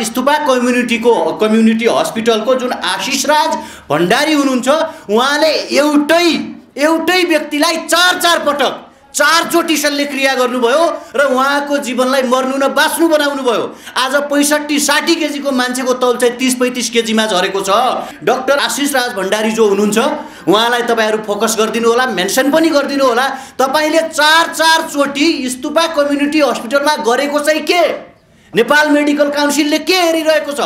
स्तुपा community हस्पिटलको जुन आशिष राज भण्डारी हुनुहुन्छ, उहाँले एउटै व्यक्तिलाई 4 पटक 4 चोटि शल्यक्रिया गर्नुभयो र उहाँको जीवनलाई मर्नु न बाँच्नु बनाउनु भयो। आज 65-60 केजीको मान्छेको तौल चाहिँ 30-35 केजीमा झरेको छ। डाक्टर आशिष राज भण्डारी जो हुनुहुन्छ, उहाँलाई तपाईहरु फोकस गरिदिनु होला, मेन्सन पनि गरिदिनु होला। तपाईले 4 चोटि स्तुपा कम्युनिटी हस्पिटलमा गरेको चाहिँ के? नेपाल मेडिकल काउन्सिलले के हेरिरहेको छ?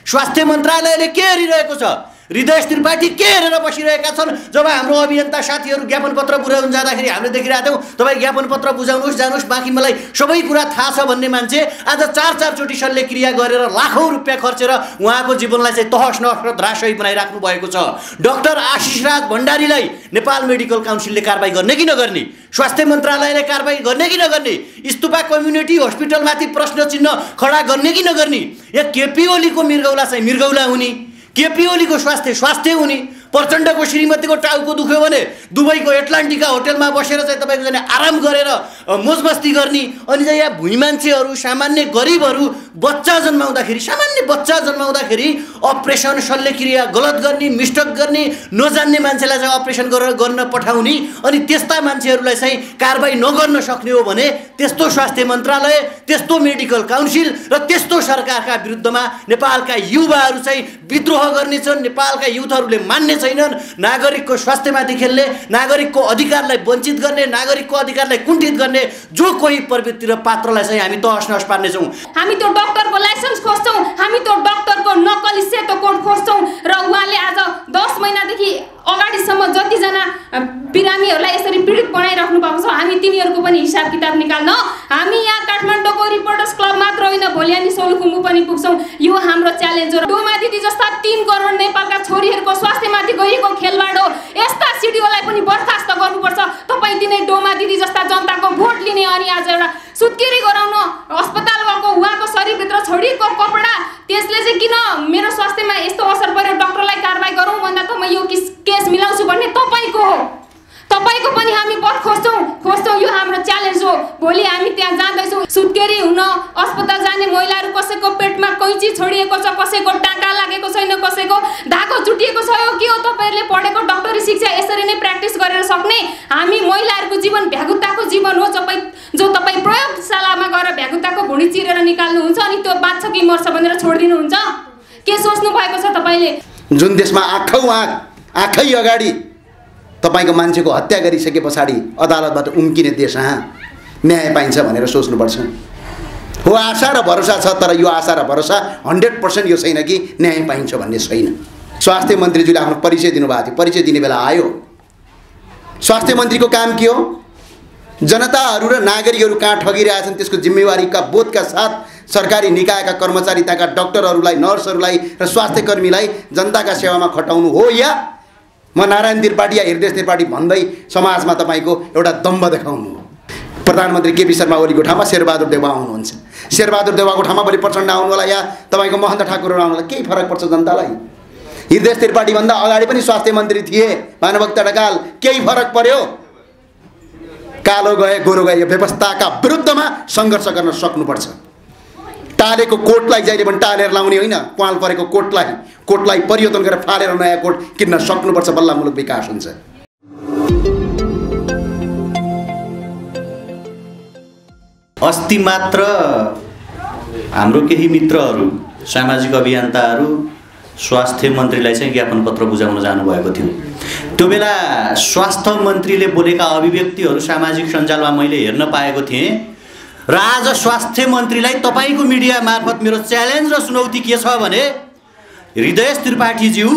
स्वास्थ्य मन्त्रालयले के हेरिरहेको छ? हृदय त्रिपाठी के हेरेर बसिरहेका छन्? जब हाम्रो अभियन्ता साथीहरू ज्ञापन पत्र बुझाउन जाँदाखेरि हामीले देखिरहेका थियौँ, तपाईँ ज्ञापन पत्र बुझाउनुहोस् जानुहोस्, बाँकी मलाई सबै कुरा थाहा छ भन्ने मान्छे आज 4 चोटि शल्यक्रिया गरेर लाखौं रुपियाँ खर्चेर उहाँको जीवनलाई चाहिँ तहस नहस र धराशयी बनाइराख्नु भएको छ। डाक्टर आशिष राज भण्डारीलाई नेपाल मेडिकल काउन्सिलले कारबाही गर्ने कि नगर्ने? स्वास्थ्य मन्त्रालयले कारबाही गर्ने कि नगर्ने? स्तुपा कम्युनिटी हस्पिटलमाथि प्रश्न चिन्ह खडा गर्ने कि नगर्ने? या केपी ओलीको मृगौला चाहिँ मृगौला हुने, केपी ओलीको स्वास्थ्य हुने, प्रचण्डको श्रीमतीको टाउको दुख्यो भने दुबईको एटलान्टिका होटलमा बसेर चाहिँ तपाईको जाने आराम गरेर मोजमस्ती गर्ने, अनि चाहिँ यहाँ भुइँ मान्छेहरू सामान्य गरिबहरू सामान्य बच्चा जन्माउँदाखेरि अपरेसन शल्यक्रिया गलत गर्ने, मिस्टेक गर्ने, नजान्ने मान्छेलाई चाहिँ अपरेसन गरेर गर्न पठाउने, अनि त्यस्ता मान्छेहरूलाई चाहिँ कारबाही नगर्न सक्ने हो भने त्यस्तो स्वास्थ्य मन्त्रालय, त्यस्तो मेडिकल काउन्सिल र त्यस्तो सरकारका विरुद्धमा नेपालका युवाहरू चाहिँ विद्रोह गर्नेछन्। नेपालका युथहरूले मान्ने छैनन्। नागरिकको स्वास्थ्यमाथि खेल्ने, नागरिकको अधिकारलाई वञ्चित गर्ने, नागरिकको अधिकारलाई कुण्ठित गर्ने जो कोही प्रवृत्ति र पात्रलाई चाहिँ हामी तहस नहस पार्नेछौँ। हामी त्यो डाक्टरको लाइसेन्स खोज्छौँ, हामी त्यो डाक्टरको नक्कली सेतो कोड खोज्छौँ र उहाँले आज 10 महिनादेखि अगाडिसम्म जतिजना बिरामीहरूलाई यसरी पीडित बनाइराख्नु भएको छ, हामी तिनीहरूको पनि हिसाब किताब निकाल्न। हामी यहाँ काठमाडौँको रिपोर्टर्स क्लब मात्र होइन, भोलि हामी सोलुखुम्बु पनि पुग्छौँ। यो हाम्रो च्यालेन्ज हो। डोमा दिदी जस्ता 3 करोड नेपालका छोरीहरूको स्वास्थ्यमाथि गएको खेलवाड हो। यस्ता सिडिओलाई पनि बर्खास्त गर्नुपर्छ। तपाईँ दिनै डोमा दिदी जस्ता जनताको भोट लिने अनि आज एउटा सुत्केरी गराउन अस्पताल गएको उहाँको शरीरभित्र छोडिएको कपडा, त्यसले चाहिँ किन मेरो स्वास्थ्यमा यस्तो असर पर्यो, डाक्टरलाई कारबाही गरौँ भन्दा त म यो केस मिलाउँछु भन्ने तपाईँको हो। तपाईको पनि हामी पथ खोज्छौँ। यो हाम्रो च्यालेन्ज हो। भोलि हामी त्यहाँ जाँदैछौँ। सुत्केरी हुन अस्पताल जाने महिलाहरू कसैको पेटमा कैँची छोडिएको छ, कसैको टाँका लागेको छैन, कसैको धागो चुटिएको छ। यो के हो? तपाईँहरूले पढेको डक्टरी शिक्षा यसरी नै प्र्याक्टिस गरेर सक्ने? हामी महिलाहरूको जीवन भ्यागुताको जीवन हो। जो तपाईँ प्रयोगशालामा गएर भ्यागुताको भुँडी चिरेर निकाल्नुहुन्छ अनि त्यो बाँच्छ कि मर्छ भनेर छोडिदिनुहुन्छ? के सोच्नु भएको छ तपाईँले? जुन देशमा आँखै अगाडि तपाईको मान्छेको हत्या गरिसके पछाडि अदालतबाट उम्किने देश न्याय पाइन्छ भनेर सोच्नुपर्छ। हो, आशा र भरोसा छ, तर यो आशा र भरोसा 100% यो छैन कि न्याय पाइन्छ भन्ने छैन। स्वास्थ्य मन्त्रीज्यूले आफ्नो परिचय दिनुभएको थियो, परिचय दिने बेला आयो। स्वास्थ्य मन्त्रीको काम के हो? जनताहरू र नागरिकहरू कहाँ ठगिरहेछन् त्यसको जिम्मेवारीका बोधका साथ सरकारी निकायका कर्मचारी, त्यहाँका डाक्टरहरूलाई, नर्सहरूलाई र स्वास्थ्य कर्मीलाई जनताका सेवामा खटाउनु हो, या म नारायण त्रिपाठी या हृदय त्रिपाठी भन्दै समाजमा तपाईँको एउटा दम्भ देखाउनु हो? प्रधानमन्त्री केपी शर्मा ओलीको ठाउँमा शेरबहादुर देउवा आउनुहुन्छ। शेरबहादुर देउवाको ठाउँमा भोलि प्रचण्ड आउनु होला या तपाईँको महन्त ठाकुर आउनु होला, केही फरक पर्छ जनतालाई? हृदय त्रिपाठी भन्दा अगाडि पनि स्वास्थ्य मन्त्री थिए भानुभक्त ढकाल, केही फरक पर्यो? कालो गए गोरो गए, यो व्यवस्थाका विरुद्धमा सङ्घर्ष गर्न सक्नुपर्छ। टालेको कोटलाई जहिले पनि टालेर लाउने होइन, पाल परेको कोटलाई परिवर्तन गरेर फालेर नयाँ कोट किन्न सक्नुपर्छ, बल्ल मुलुक विकास हुन्छ। अस्ति मात्र हाम्रो केही मित्रहरू, सामाजिक अभियन्ताहरू स्वास्थ्य मन्त्रीलाई चाहिँ ज्ञापन पत्र बुझाउन जानुभएको थियो। त्यो बेला स्वास्थ्य मन्त्रीले बोलेका अभिव्यक्तिहरू सामाजिक सञ्जालमा मैले हेर्न पाएको थिएँ र आज स्वास्थ्य मन्त्रीलाई तपाईँको मिडिया मार्फत मेरो च्यालेन्ज र चुनौती के छ भने, हृदय त्रिपाठीज्यू,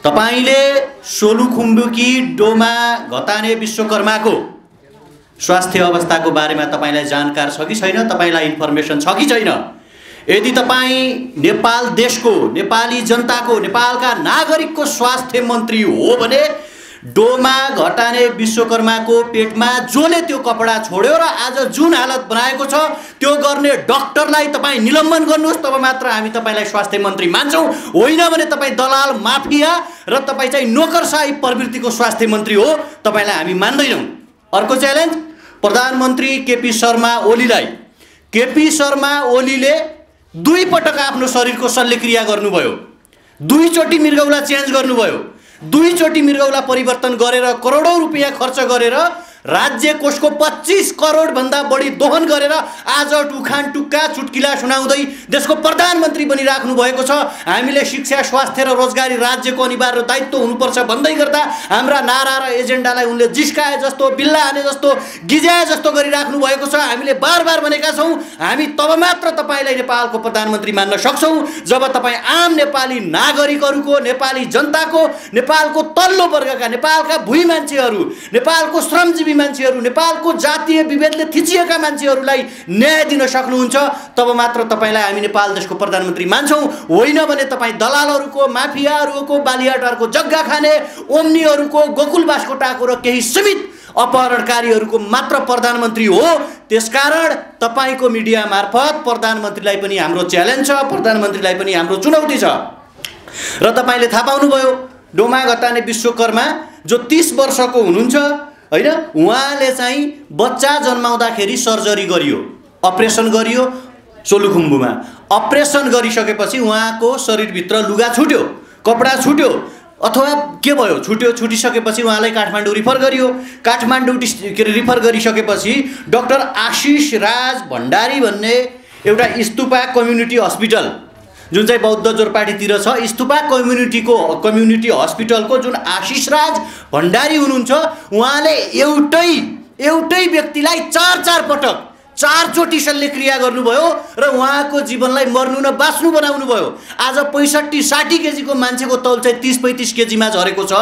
तपाईँले सोलुखुम्बुकी डोमा घताने विश्वकर्माको स्वास्थ्य अवस्थाको बारेमा तपाईँलाई जानकार छ कि छैन? तपाईँलाई इन्फर्मेसन छ कि छैन? यदि तपाईँ नेपाल देशको, नेपाली जनताको, नेपालका नागरिकको स्वास्थ्य मन्त्री हो भने डोमा घटाने विश्वकर्माको पेटमा जसले त्यो कपडा छोड्यो र आज जुन हालत बनाएको छ त्यो गर्ने डाक्टरलाई तपाईँ निलम्बन गर्नुहोस्, तब मात्र हामी तपाईँलाई स्वास्थ्य मन्त्री मान्छौँ। होइन भने तपाईँ दलाल, माफिया र तपाईँ चाहिँ नोकरशाही प्रवृत्तिको स्वास्थ्य मन्त्री हो, तपाईँलाई हामी मान्दैनौँ। अर्को च्यालेन्ज, प्रधानमन्त्री केपी शर्मा ओलीलाई। केपी शर्मा ओलीले दुई पटक आफ्नो शरीरको शल्यक्रिया गर्नुभयो, दुईचोटि मृगौला चेन्ज गर्नुभयो, दुईचोटि मृगौला परिवर्तन गरेर करोडौं रुपियाँ खर्च गरेर राज्य कोषको 25 करोड भन्दा बढी दोहन गरेर आज टुखान टुक्का चुटकिला सुनाउँदै देशको प्रधानमन्त्री बनिराख्नु भएको छ। हामीले शिक्षा, स्वास्थ्य र रोजगारी राज्यको अनिवार्य दायित्व हुनुपर्छ भन्दै गर्दा हाम्रा नारा र एजेन्डालाई उनले जिस्काए जस्तो, बिल्ला हाने जस्तो, गिज्याए जस्तो गरिराख्नु भएको छ। हामीले बार भनेका छौँ, हामी तब मात्र तपाईलाई नेपालको प्रधानमन्त्री मान्न सक्छौँ जब तपाईँ आम नेपाली नागरिकहरूको, नेपाली जनताको, नेपालको तल्लो वर्गका, नेपालका भुइँ मान्छेहरू, नेपालको श्रमजीवी मान्छेहरू, नेपालको जातीय विभेदले थिचिएका मान्छेहरूलाई न्याय दिन सक्नुहुन्छ। तब मात्र तपाईलाई हामी नेपाल देशको प्रधानमन्त्री मान्छौँ। होइन भने तपाईँ दलालहरूको, माफियाहरूको, बालियाटारको जग्गा खाने, ओम्नीहरूको, गोकुल बास्कोटाको र केही सीमित अपहरणकारीहरूको मात्र प्रधानमन्त्री हो। त्यसकारण तपाईको मिडिया मार्फत प्रधानमन्त्रीलाई पनि हाम्रो च्यालेन्ज छ, प्रधानमन्त्रीलाई पनि हाम्रो चुनौती छ। र तपाईले थाहा पाउनुभयो डोमा घताने विश्वकर्मा जो 30 वर्षको हुनुहुन्छ हैन, उहाँले चाहिँ बच्चा जन्माउँदाखेरि सर्जरी गरियो, अपरेसन गरियो सोलुखुम्बुमा। अपरेसन गरिसकेपछि उहाँको शरीरभित्र लुगा छुट्यो, कपडा छुट्यो अथवा के भयो, छुटिसकेपछि उहाँलाई काठमाडौँ रिफर गरियो। काठमाडौँ रिफर गरिसकेपछि डाक्टर आशिष राज भण्डारी भन्ने एउटा स्तुपा कम्युनिटी हस्पिटल जुन चाहिँ बौद्ध जोरपाटीतिर छ, स्तुपा कम्युनिटी हस्पिटलको जुन आशिष राज भण्डारी हुनुहुन्छ, उहाँले एउटै व्यक्तिलाई 4 पटक 4 चोटि शल्यक्रिया गर्नुभयो र उहाँको जीवनलाई मर्नु न बाँच्नु बनाउनु भयो। आज 65-60 केजीको मान्छेको तौल चाहिँ 30-35 केजीमा झरेको छ।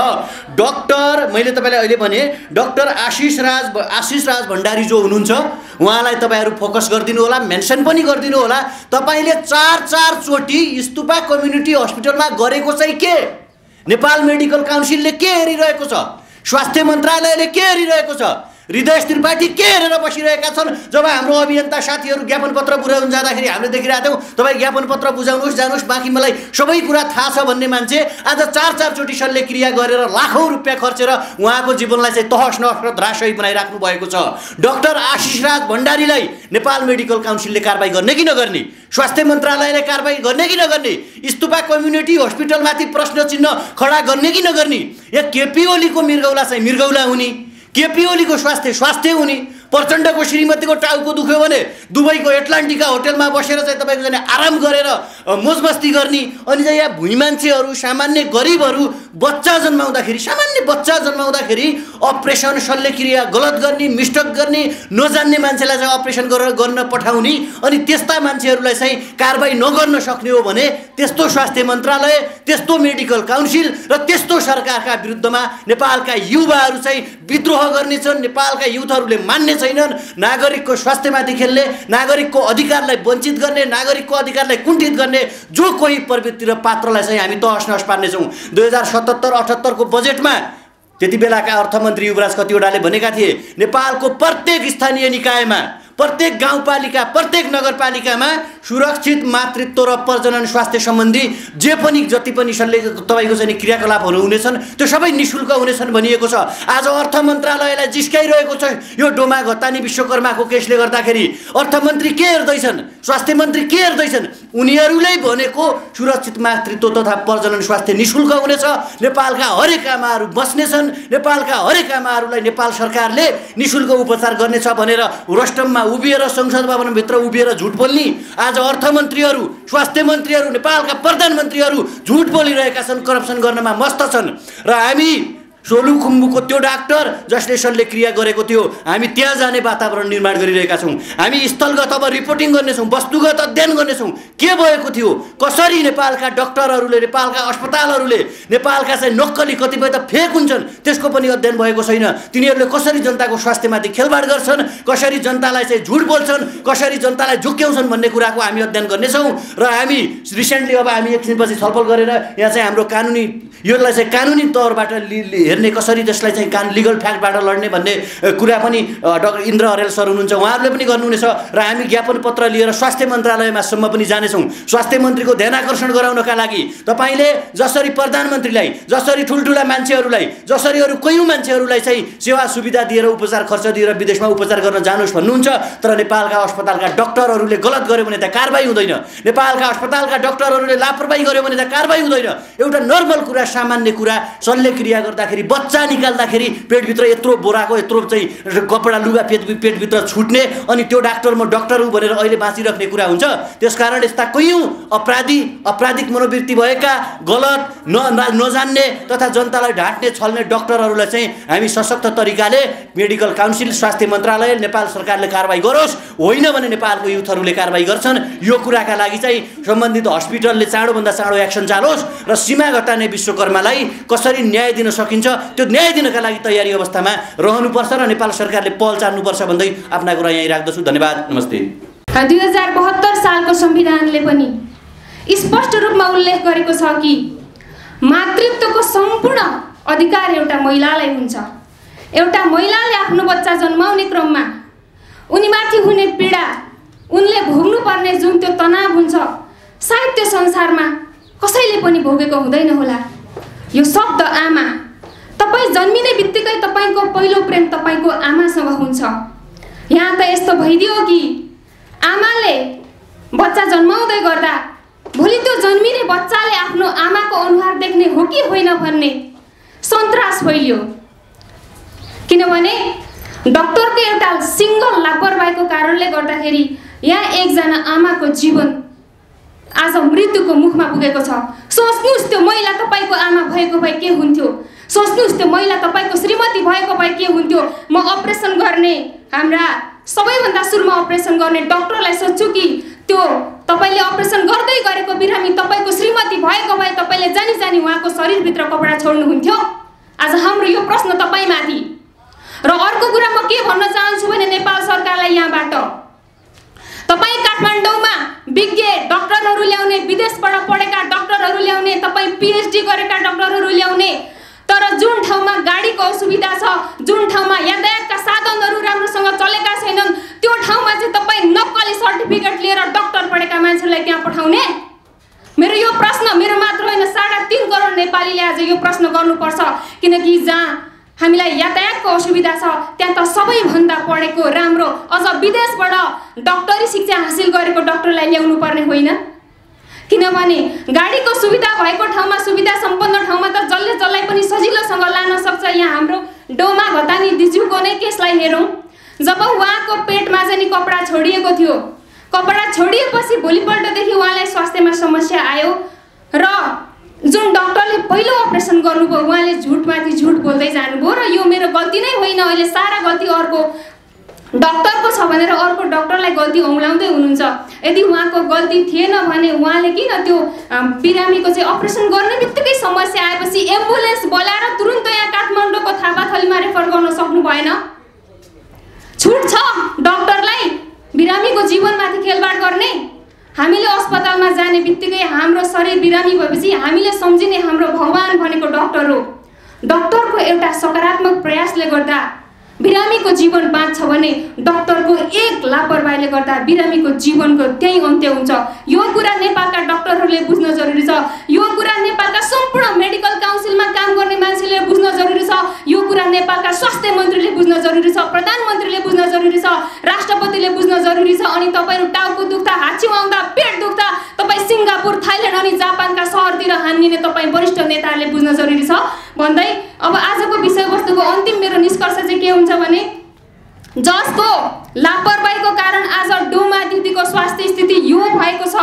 डाक्टर, मैले तपाईँलाई अहिले भने डाक्टर आशिष राज भण्डारी जो हुनुहुन्छ उहाँलाई तपाईँहरू फोकस गरिदिनु होला, मेन्सन पनि गरिदिनु होला। तपाईँले 4 चोटि स्तुपा कम्युनिटी हस्पिटलमा गरेको चाहिँ के? नेपाल मेडिकल काउन्सिलले के हेरिरहेको छ? स्वास्थ्य मन्त्रालयले के हेरिरहेको छ? हृदय त्रिपाठी के हेरेर बसिरहेका छन्? जब हाम्रो अभियन्ता साथीहरू ज्ञापन पत्र बुझाउन जाँदाखेरि हामीले देखिरहेका थियौँ, तपाईँ ज्ञापन पत्र बुझाउनुहोस् जानुहोस्, बाँकी मलाई सबै कुरा थाहा छ भन्ने मान्छे आज 4 चोटि शल्यक्रिया गरेर लाखौँ रुपियाँ खर्चेर उहाँको जीवनलाई चाहिँ तहस नहस र धराशयी बनाइराख्नु भएको छ। डाक्टर आशिष राज भण्डारीलाई नेपाल मेडिकल काउन्सिलले कारबाही गर्ने कि नगर्ने? स्वास्थ्य मन्त्रालयले कारबाही गर्ने कि नगर्ने? स्तुपा कम्युनिटी हस्पिटलमाथि प्रश्न चिन्ह खडा गर्ने कि नगर्ने? या केपी ओलीको मृगौला चाहिँ मृगौला हुने, केपी ओलीको स्वास्थ्य हुने, प्रचण्डको श्रीमतीको टाउको दुख्यो भने दुबईको एटलान्टिका होटलमा बसेर चाहिँ तपाईँको जाने आराम गरेर मोजमस्ती गर्ने, अनि चाहिँ यहाँ भुइँ मान्छेहरू, सामान्य गरिबहरू सामान्य बच्चा जन्माउँदाखेरि अपरेसन शल्यक्रिया गलत गर्ने, मिस्टेक गर्ने, नजान्ने मान्छेलाई चाहिँ अपरेसन गरेर गर्न पठाउने, अनि त्यस्ता मान्छेहरूलाई चाहिँ कारबाही नगर्न सक्ने हो भने त्यस्तो स्वास्थ्य मन्त्रालय, त्यस्तो मेडिकल काउन्सिल र त्यस्तो सरकारका विरुद्धमा नेपालका युवाहरू चाहिँ विद्रोह गर्नेछन्। नेपालका युथहरूले मान्ने छैनन्। नागरिकको स्वास्थ्यमाथि खेल्ने, नागरिकको अधिकारलाई वञ्चित गर्ने, नागरिकको अधिकारलाई कुण्ठित गर्ने जो कोही प्रवृत्ति र पात्रलाई चाहिँ हामी तहस नहस पार्नेछौँ। 2077-78 को बजेटमा त्यति बेलाका अर्थमन्त्री युवराज कतिवटाले भनेका थिए नेपालको प्रत्येक स्थानीय निकायमा, प्रत्येक गाउँपालिका, प्रत्येक नगरपालिकामा सुरक्षित मातृत्व र प्रजनन स्वास्थ्य सम्बन्धी जति पनि तपाईँको चाहिँ क्रियाकलापहरू हुनेछन् त्यो सबै निःशुल्क हुनेछन् भनिएको छ। आज अर्थ मन्त्रालयलाई जिस्काइरहेको छ यो डोमा घतानी विश्वकर्माको केसले गर्दाखेरि। अर्थमन्त्री के हेर्दैछन्, स्वास्थ्य मन्त्री के हेर्दैछन्? उनीहरूले भनेको सुरक्षित मातृत्व तथा प्रजनन स्वास्थ्य निःशुल्क हुनेछ, नेपालका हरेक आमाहरू बस्नेछन्, नेपालका हरेक आमाहरूलाई नेपाल सरकारले निःशुल्क उपचार गर्नेछ भनेर रोस्टममा उभिएर संसद भवनभित्र उभिएर झुट बोल्ने आज अर्थमन्त्रीहरू, स्वास्थ्य मन्त्रीहरू, नेपालका प्रधानमन्त्रीहरू झुट बोलिरहेका छन्, करप्सन गर्नमा मस्त छन्। र हामी सोलुखुम्बुको त्यो डाक्टर जसले शल्यक्रिया गरेको थियो, हामी त्यहाँ जाने वातावरण निर्माण गरिरहेका छौँ। हामी स्थलगत अब रिपोर्टिङ गर्नेछौँ, वस्तुगत अध्ययन गर्नेछौँ के भएको थियो, कसरी नेपालका डाक्टरहरूले, नेपालका अस्पतालहरूले, नेपालका चाहिँ नक्कली कतिपय त फेक हुन्छन् त्यसको पनि अध्ययन भएको छैन। तिनीहरूले कसरी जनताको स्वास्थ्यमाथि खेलबाड गर्छन्, कसरी जनतालाई चाहिँ झुट बोल्छन्, कसरी जनतालाई झुक्क्याउँछन् भन्ने कुराको हामी अध्ययन गर्नेछौँ। र हामी रिसेन्टली अब हामी एकछिनपछि छलफल गरेर यहाँ चाहिँ हाम्रो कानुनी, यसलाई चाहिँ कानुनी तौरबाट हेर्ने, कसरी त्यसलाई चाहिँ लिगल फ्याक्टबाट लड्ने भन्ने कुरा पनि डाक्टर इन्द्र अर्याल सर हुनुहुन्छ, उहाँहरूले पनि गर्नुहुनेछ। र हामी ज्ञापन पत्र लिएर स्वास्थ्य मन्त्रालयमा सम्म पनि जानेछौँ। स्वास्थ्य मन्त्रीको ध्यान आकर्षण गराउनका लागि तपाईँले जसरी प्रधानमन्त्रीलाई, जसरी ठुल्ठुला मान्छेहरूलाई, जसरी अरू कयौँ मान्छेहरूलाई चाहिँ सेवा सुविधा दिएर उपचार खर्च दिएर विदेशमा उपचार गर्न जानुहोस् भन्नुहुन्छ, तर नेपालका अस्पतालका डाक्टरहरूले गलत गर्यो भने त कारबाही हुँदैन। नेपालका अस्पतालका डाक्टरहरूले लापरवाही गर्यो भने त कारबाही हुँदैन। एउटा नर्मल कुरा, सामान्य कुरा, शल्यक्रिया गर्दाखेरि बच्चा निकाल्दाखेरि पेटभित्र यत्रो बोराको यत्रो चाहिँ कपडा लुगा पेटभित्र छुट्ने, अनि त्यो डाक्टर म डाक्टर हुँ भनेर अहिले बाँचिराख्ने कुरा हुन्छ। त्यसकारण यस्ता कयौँ आपराधिक मनोवृत्ति भएका, गलत नजान्ने तथा जनतालाई ढाँट्ने छल्ने डाक्टरहरूलाई चाहिँ हामी सशक्त तरिकाले मेडिकल काउन्सिल, स्वास्थ्य मन्त्रालय, नेपाल सरकारले कारबाही गरोस्, होइन भने नेपालको युथहरूले कारबाही गर्छन्। यो कुराका लागि चाहिँ सम्बन्धित हस्पिटलले चाँडोभन्दा चाँडो एक्सन चालोस् र सीमा घटाने विश्वकर्मालाई कसरी न्याय दिन सकिन्छ त्यो न्याय दिनका लागि तयारी अवस्थामा रहनुपर्छ र नेपाल सरकारले पहल चाल्नुपर्छ भन्दै आफ्ना कुरा यहीँ राख्दछु। धन्यवाद, नमस्ते। 2072 सालको संविधानले पनि स्पष्ट रूपमा उल्लेख गरेको छ कि मातृत्वको सम्पूर्ण अधिकार एउटा महिलालाई हुन्छ। एउटा महिलाले आफ्नो बच्चा जन्माउने क्रममा उनीमाथि हुने पीडा, उनले भोग्नुपर्ने जुन त्यो तनाव हुन्छ, सायद त्यो संसारमा कसैले पनि भोगेको हुँदैन होला। यो शब्द आमा, तपाईँ जन्मिने बित्तिकै तपाईँको पहिलो प्रेम तपाईँको आमासँग हुन्छ। यहाँ त यस्तो भइदियो कि आमाले बच्चा जन्माउँदै गर्दा भोलि त्यो जन्मिने बच्चाले आफ्नो आमाको अनुहार देख्ने हो कि होइन भन्ने सन्तास फैलियो। किनभने डाक्टरको एउटा सिङ्गल लापरवाहीको कारणले गर्दाखेरि यहाँ एकजना आमाको जीवन आज मृत्युको मुखमा पुगेको छ। सोच्नुहोस् त्यो महिला तपाईँको आमा भएको भए के हुन्थ्यो? सोच्नुहोस् त्यो महिला तपाईँको श्रीमती भएको भए के हुन्थ्यो? म अपरेसन गर्ने, हाम्रा सबैभन्दा सुरुमा अपरेसन गर्ने डाक्टरलाई सोध्छु कि त्यो तपाईँले अपरेसन गर्दै गरेको बिरामी तपाईँको श्रीमती भएको भए तपाईँले जानी जानी उहाँको शरीरभित्र कपडा छोड्नुहुन्थ्यो? आज हाम्रो यो प्रश्न तपाईँमाथि। र अर्को कुरा म के भन्न चाहन्छु भने नेपाल सरकारलाई यहाँबाट, तपाईँ काठमाडौँमा विज्ञ डाक्टरहरू ल्याउने, विदेशबाट पढेका डाक्टरहरू ल्याउने, तपाईँ पिएचडी गरेका डाक्टरहरू ल्याउने, तर जुन ठाउँमा गाडीको असुविधा छ, जुन ठाउँमा यातायातका साधनहरू राम्रोसँग चलेका छैनन्, त्यो ठाउँमा चाहिँ तपाईँ नक्कली सर्टिफिकेट लिएर डाक्टर पढेका मान्छेलाई त्यहाँ पठाउने? मेरो यो प्रश्न मेरो मात्र होइन, 3.5 करोड नेपालीले आज यो प्रश्न गर्नुपर्छ। किनकि जहाँ हामीलाई यातायातको असुविधा छ त्यहाँ त सबैभन्दा पढेको राम्रो, अझ विदेशबाट डाक्टरी शिक्षा हासिल गरेको डाक्टरलाई ल्याउनु पर्ने होइन? किनभने गाडीको सुविधा भएको ठाउँमा, सुविधा सम्पन्न ठाउँमा त जसलाई पनि सजिलोसँग लान सक्छ। यहाँ हाम्रो डोमा घतानी दिज्यूको नै केसलाई हेरौँ। जब उहाँको पेटमा चाहिँ नि कपडा छोडिएको थियो, कपडा छोडिएपछि भोलिपल्टदेखि उहाँलाई स्वास्थ्यमा समस्या आयो र जुन डाक्टरले पहिलो अपरेसन गर्नुभयो उहाँले झुटमाथि झुट बोल्दै जानुभयो र यो मेरो गल्ती नै होइन, अहिले सारा गल्ती अर्को डाक्टरको छ भनेर अर्को डाक्टरलाई गल्ती औँलाउँदै हुनुहुन्छ। यदि उहाँको गल्ती थिएन भने उहाँले किन त्यो बिरामीको चाहिँ अपरेसन गर्ने बित्तिकै समस्या आएपछि एम्बुलेन्स बोलाएर तुरुन्त यहाँ काठमाडौँको थापाथलीमा रेफर गर्न सक्नु भएन? छुट छ डाक्टरलाई बिरामीको जीवनमाथि खेलबाड गर्ने? हामीले अस्पतालमा जाने बित्तिकै हाम्रो शरीर बिरामी भएपछि हामीले सम्झिने हाम्रो भगवान भनेको डाक्टर हो। डाक्टरको एउटा सकारात्मक प्रयासले गर्दा बिरामीको जीवन बाँच्छ भने डाक्टरको एक लापरवाहीले गर्दा बिरामीको जीवनको त्यही अन्त्य हुन्छ। यो कुरा नेपालका डाक्टरहरूले बुझ्न जरुरी छ। यो कुरा नेपालका सम्पूर्ण मेडिकल काउन्सिलमा काम गर्ने मान्छेले बुझ्न जरुरी छ। यो कुरा नेपालका स्वास्थ्य मन्त्रीले बुझ्न जरुरी छ, प्रधानमन्त्रीले बुझ्न जरुरी छ, राष्ट्रपतिले बुझ्न जरुरी छ। अनि तपाईहरु टाउको दुख्दा, हाच्छिउ आउँदा, पेट दुख्दा तपाई सिङ्गापुर, थाइल्यान्ड अनि जापानका सहरतिर हान्ने तपाई वरिष्ठ नेताहरूले बुझ्न जरुरी छ भन्दै अब आजको विषयवस्तुको अन्तिम मेरो निष्कर्ष चाहिँ के हुन्छ भने जसको लापरवाहीको कारण आज डोमा दिदीको स्वास्थ्य स्थिति यो भएको छ,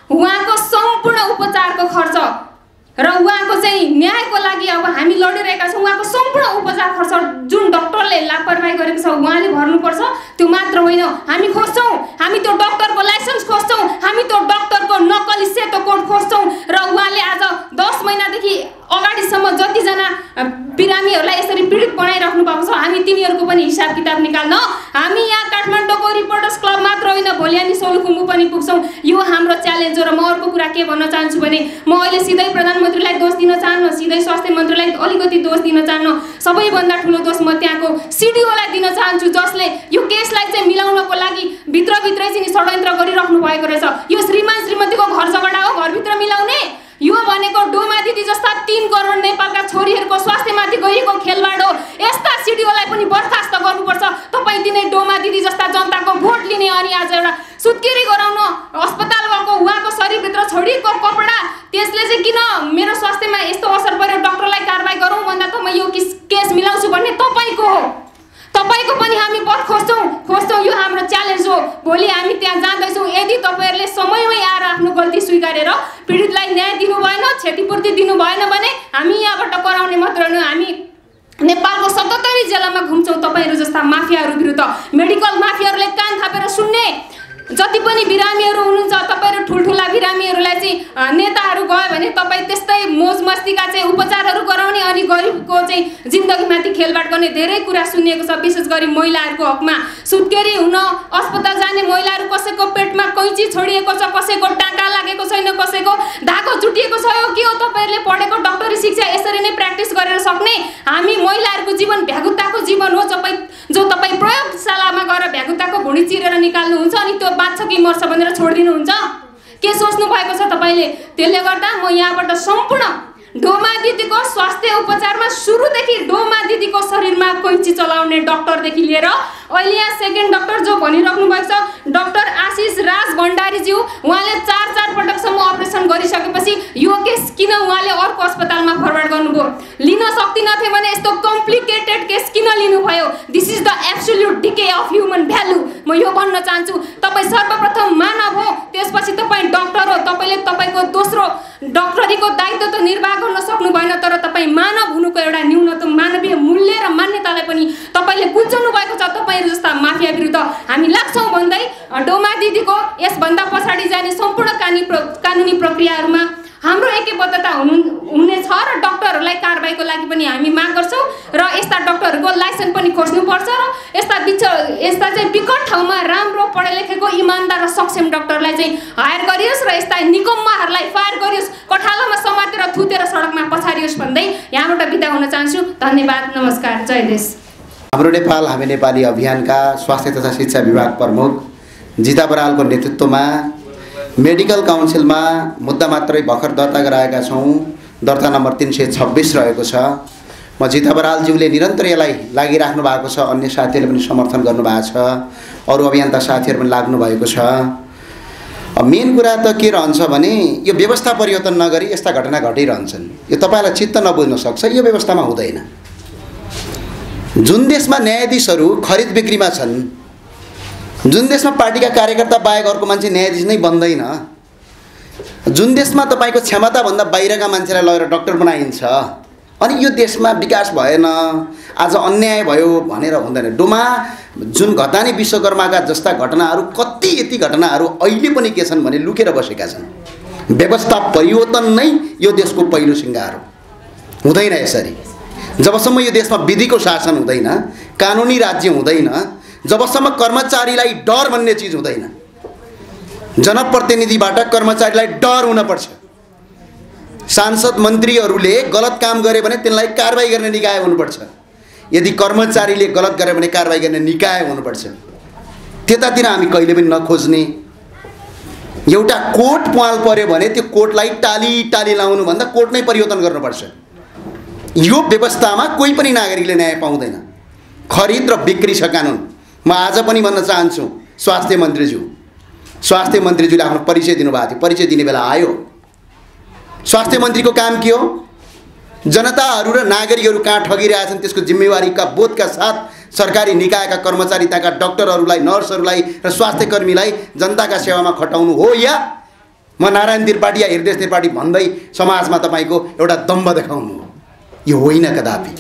उहाँको सम्पूर्ण उपचारको खर्च र उहाँको चाहिँ न्यायको लागि अब हामी लडिरहेका छौँ। उहाँको सम्पूर्ण उपचार खर्च जुन डाक्टरले लापरवाही गरेको छ उहाँले भर्नुपर्छ। त्यो मात्र होइन, हामी खोज्छौँ, हामी त्यो डाक्टरको लाइसेन्स खोज्छौँ, हामी त्यो डाक्टरको नक्कली सेतो कोड खोज्छौँ र उहाँले आज 10 महिनादेखि अगाडिसम्म जतिजना बिरामीहरूलाई यसरी पीडित बनाइराख्नु भएको छ हामी तिनीहरूको पनि हिसाब किताब निकाल्न हामी यहाँ काठमाडौँको रिपोर्टर्स क्लब मात्र होइन, भोलि हामी सोलुखुम्बु पनि पुग्छौँ। यो हाम्रो च्यालेन्ज हो र म अर्को कुरा के भन्न चाहन्छु भने म अहिले सिधै प्रधानमन्त्रीलाई दोष दिन चाहन्न, सिधै स्वास्थ्य मन्त्रीलाई अलिकति दोष दिन चाहन्न। सबैभन्दा ठुलो दोष म त्यहाँको सिडिओलाई दिन चाहन्छु, जसले यो केसलाई चाहिँ मिलाउनको लागि भित्रभित्रै चाहिँ षड्यन्त्र गरिराख्नु भएको रहेछ। यो श्रीमान श्रीमतीको घर झगडा हो, घरभित्र मिलाउने? यो भनेको डोमा दिदी जस्ता 3 करोड नेपालका छोरीहरूको स्वास्थ्यमाथि गरिएको खेलवाड हो। यस्ता सिडिओलाई पनि बर्खास्त गर्नुपर्छ। तपाईँ दिनै डोमा दिदी जस्ता जनताको भोट लिने अनि आज एउटा सुत्केरी गराउन अस्पताल गएको उहाँको शरीरभित्र छोडिएको कपडा, त्यसले चाहिँ किन मेरो स्वास्थ्यमा यस्तो असर पर्यो, डक्टरलाई कारबाही गरौँ भन्दा त म यो केस मिलाउँछु भन्ने तपाईँको हो। तपाईको पनि हामी पथ खोज्छौँ। यो हाम्रो च्यालेन्ज हो। भोलि हामी त्यहाँ जाँदैछौँ। यदि तपाईँहरूले समयमै आएर आफ्नो गल्ती स्वीकारेर पीडितलाई न्याय दिनु भएन, क्षतिपूर्ति दिनु भएन भने हामी यहाँबाट कराउने मात्र होइन, हामी नेपालको 77 जिल्लामा घुम्छौँ तपाईँहरू जस्ता माफियाहरू विरुद्ध। मेडिकल माफियाहरूले कान थापेर सुन्ने, जति पनि बिरामीहरू हुनुहुन्छ तपाईँहरू ठुल्ठुला बिरामीहरूलाई चाहिँ नेताहरू गयो भने तपाईँ त्यस्तै मोज मस्तीका चाहिँ उपचारहरू गराउने अनि गरिबको चाहिँ जिन्दगीमाथि खेलवाड गर्ने धेरै कुरा सुनिएको छ। विशेष गरी महिलाहरूको हकमा सुत्केरी हुन अस्पताल जाने महिलाहरू, कसैको पेटमा कैँची छोडिएको छ, कसैको टाँका लागेको छैन, कसैको धागो चुटिएको छ। यो के हो? तपाईँहरूले पढेको डक्टरी शिक्षा यसरी नै प्र्याक्टिस गरेर सक्ने? हामी महिलाहरूको जीवन भ्यागुताको जीवन हो। जो तपाईँ प्रयोगशालामा गएर भ्यागुताको भुँडी चिरेर निकाल्नुहुन्छ अनि त्यो बाँच्छ कि मर्छ भनेर छोडिदिनुहुन्छ? के सोच्नु भएको छ तपाईँले? त्यसले गर्दा म यहाँबाट सम्पूर्ण डोमा दिदीको स्वास्थ्य उपचारमा सुरुदेखि डोमा दिदीको शरीरमा कैँची चलाउने डाक्टरदेखि लिएर अहिले यहाँ सेकेन्ड डाक्टर जो भनिराख्नु भएको छ डाक्टर आशिष राज भण्डारीज्यू, उहाँले 4 पटकसम्म अपरेसन गरिसकेपछि यो केस किन उहाँले अर्को अस्पतालमा फरवर्ड गर्नुभयो? लिन सक्दिनथे भने यस्तो कम्प्लिकेटेड केस किन लिनुभयो? This is the absolute decay of human value. म यो भन्न चाहन्छु, तपाईँ सर्वप्रथम मानव हो, त्यसपछि तपाईँ डाक्टर हो। तपाईँले तपाईँको दोस्रो डाक्टरीको दायित्व त निर्वाह गर्न सक्नु भएन, तर तपाईँ मानव हुनुको एउटा न्यूनतम मानवीय मूल्य र मान्यतालाई पनि तपाईँले गुल्झाउनु भएको छ। तपाईँहरू जस्ता माफिया विरुद्ध हामी लाग्छौँ भन्दै डोमा दिदीको यसभन्दा पछाडि जाने सम्पूर्ण कानुनी प्रक्रियाहरूमा हाम्रो एकबद्धता हुनेछ र डाक्टरहरूलाई कारबाहीको लागि पनि हामी माग गर्छौँ र यस्ता डाक्टरहरूको लाइसेन्स पनि खोज्नुपर्छ र यस्ता चाहिँ विकट ठाउँमा राम्रो पढे लेखेको इमान्दार र सक्षम डाक्टरलाई चाहिँ हायर गरियोस् र यस्ता निकम्माहरूलाई फायर गरियोस्, कठालामा समातेर थुतेर सडकमा पछारियोस् भन्दै यहाँबाट बिदा हुन चाहन्छु। धन्यवाद, नमस्कार, जय देश। हाम्रो नेपाल हामी नेपाली अभियानका स्वास्थ्य तथा शिक्षा विभाग प्रमुख जिता बरालको नेतृत्वमा मेडिकल काउन्सिलमा मुद्दा मात्रै भर्खर दर्ता गराएका छौँ। दर्ता नम्बर 326 रहेको छ। म जिता बरालज्यूले निरन्तर यसलाई लागिराख्नु भएको छ, अन्य साथीहरूले पनि समर्थन गर्नुभएको छ, अरू अभियन्ता साथीहरू पनि लाग्नु भएको छ। मेन कुरा त के रहन्छ भने यो व्यवस्था परिवर्तन नगरी यस्ता घटना घटिरहन्छन्। यो तपाईँलाई चित्त नबुझ्न सक्छ, यो व्यवस्थामा हुँदैन। जुन देशमा न्यायाधीशहरू खरिद बिक्रीमा छन्, जुन देशमा पार्टीका कार्यकर्ता बाहेक अर्को मान्छे न्यायाधीश नै बन्दैन, जुन देशमा तपाईँको क्षमताभन्दा बाहिरका मान्छेलाई लगेर डाक्टर बनाइन्छ, अनि यो देशमा विकास भएन, आज अन्याय भयो भनेर हुँदैन। डोमा जुन घतानी विश्वकर्माका जस्ता घटनाहरू, कति यति घटनाहरू अहिले पनि के छन् भने लुकेर बसेका छन्। व्यवस्था परिवर्तन नै यो देशको पहिलो सिंगार हो। हुँदैन यसरी। जबसम्म यो देशमा विधिको शासन हुँदैन, कानुनी राज्य हुँदैन, जबसम्म कर्मचारीलाई डर भन्ने चिज हुँदैन, जनप्रतिनिधिबाट कर्मचारीलाई डर हुनपर्छ। सांसद मन्त्रीहरूले गलत काम गरे भने त्यसलाई कारबाही गर्ने निकाय हुनुपर्छ। यदि कर्मचारीले गलत गरे भने कारबाही गर्ने निकाय हुनुपर्छ। त्यतातिर हामी कहिले पनि नखोज्ने। एउटा कोर्ट पाल पर्यो भने त्यो कोर्टलाई टाली लाउनु भन्दा कोर्ट नै परिवर्तन गर्नुपर्छ। यो व्यवस्थामा कोही पनि नागरिकले न्याय पाउँदैन। खरिद र बिक्री छ कानुन। म आज पनि भन्न चाहन्छु, स्वास्थ्य मन्त्रीज्यूले आफ्नो परिचय दिनुभएको थियो, परिचय दिने बेला आयो। स्वास्थ्य मन्त्रीको काम के हो? जनताहरू र नागरिकहरू कहाँ ठगिरहेछन् त्यसको जिम्मेवारीका बोधका साथ सरकारी निकायका कर्मचारी, त्यहाँका डाक्टरहरूलाई, नर्सहरूलाई र स्वास्थ्यकर्मीलाई जनताका सेवामा खटाउनु हो, या म नारायण त्रिपाठी या हृदय त्रिपाठी भन्दै समाजमा तपाईँको एउटा दम्भ देखाउनु हो? यो होइन कदापि।